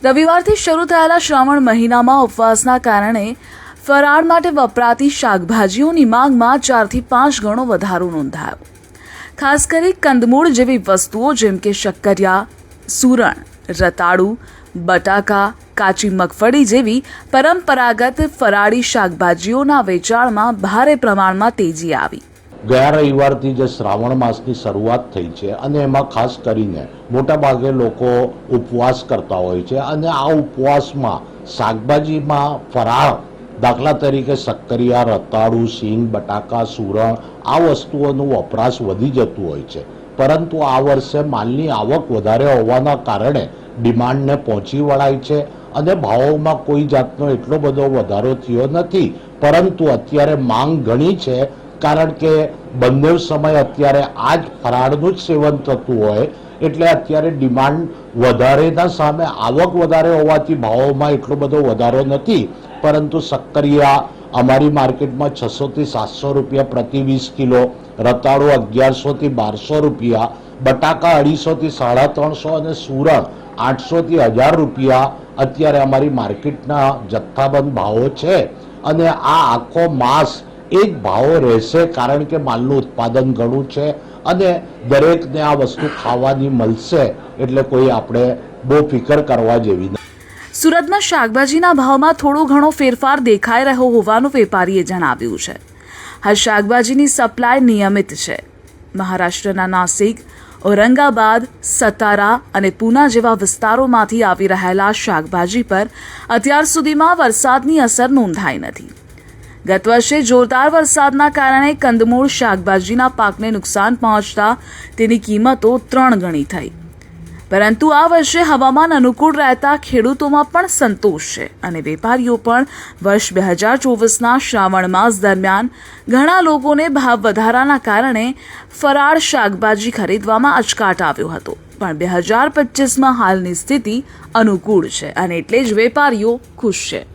રવિવારથી શરૂ થયેલા શ્રાવણ મહિનામાં ઉપવાસના કારણે ફરાળ માટે વપરાતી શાકભાજીઓની માંગમાં 4 થી 5 ગણો વધારો નોંધાયો. ખાસ કરી કંદમૂળ જેવી વસ્તુઓ જેમ કે શક્કરિયા, સૂરણ, રતાળુ, બટાકા, કાચી મગફળી જેવી પરંપરાગત ફરાળી શાકભાજીઓના વેચાણમાં ભારે પ્રમાણમાં તેજી આવી. ગયા રવિવારથી જે શ્રાવણ માસની શરૂઆત થઈ છે અને એમાં ખાસ કરીને મોટાભાગે લોકો ઉપવાસ કરતા હોય છે અને આ ઉપવાસમાં શાકભાજીમાં ફરાળ, દાખલા તરીકે શક્કરિયા, રતાળુ, સિંગ, બટાકા, સૂરણ આ વસ્તુઓનું વપરાશ વધી જતું હોય છે. પરંતુ આ વર્ષે માલની આવક વધારે હોવાના કારણે ડિમાન્ડને પહોંચી વળાય છે અને ભાવોમાં કોઈ જાતનો એટલો બધો વધારો થયો નથી. પરંતુ અત્યારે માંગ ઘણી છે કારણ કે બંને સમય અત્યારે આ જ ફરાળનું જ સેવન થતું હોય એટલે અત્યારે ડિમાન્ડ વધારેના સામે આવક વધારે હોવાથી ભાવોમાં એટલો બધો વધારો નથી. પરંતુ શક્કરિયા અમારી માર્કેટમાં 600 થી 700 રૂપિયા પ્રતિ 20 કિલો, રતાળુ 1100 થી 1200 રૂપિયા, બટાકા 250 થી 350 અને સૂરણ 800 થી 1000 રૂપિયા અત્યારે અમારી માર્કેટના જથ્થાબંધ ભાવો છે. અને આ આખો માસ એ જ ભાવો રહેશે કારણ કે માલનું ઉત્પાદન ઘણું છે અને દરેકને આ વસ્તુ ખાવાની મળશે એટલે કોઈ આપણે બહુ ફિકર કરવા જેવી નથી. સુરતમાં શાકભાજીના ભાવમાં થોડો ઘણો ફેરફાર દેખાઈ રહ્યો હોવાનું વેપારીએ જણાવ્યું છે. હાલ શાકભાજીની સપ્લાય નિયમિત છે. મહારાષ્ટ્રના નાસિક, ઔરંગાબાદ, સતારા અને પૂના જેવા વિસ્તારોમાંથી આવી રહેલા શાકભાજી પર અત્યાર સુધીમાં વરસાદની અસર નોંધાઈ નથી. ગત વર્ષે જોરદાર વરસાદના કારણે કંદમૂળ શાકભાજીના પાકને નુકસાન પહોંચતા તેની કિંમતો 3 ગણી થઈ. પરંતુ આ વર્ષે હવામાન અનુકૂળ રહેતા ખેડૂતોમાં પણ સંતોષ છે અને વેપારીઓ પણ વર્ષ 2024ના શ્રાવણ માસ દરમિયાન ઘણા લોકોને ભાવ વધારાના કારણે ફરાળ શાકભાજી ખરીદવામાં અચકાટ આવ્યો હતો. પણ 2025માં હાલની સ્થિતિ અનુકૂળ છે અને એટલે જ વેપારીઓ ખુશ છે.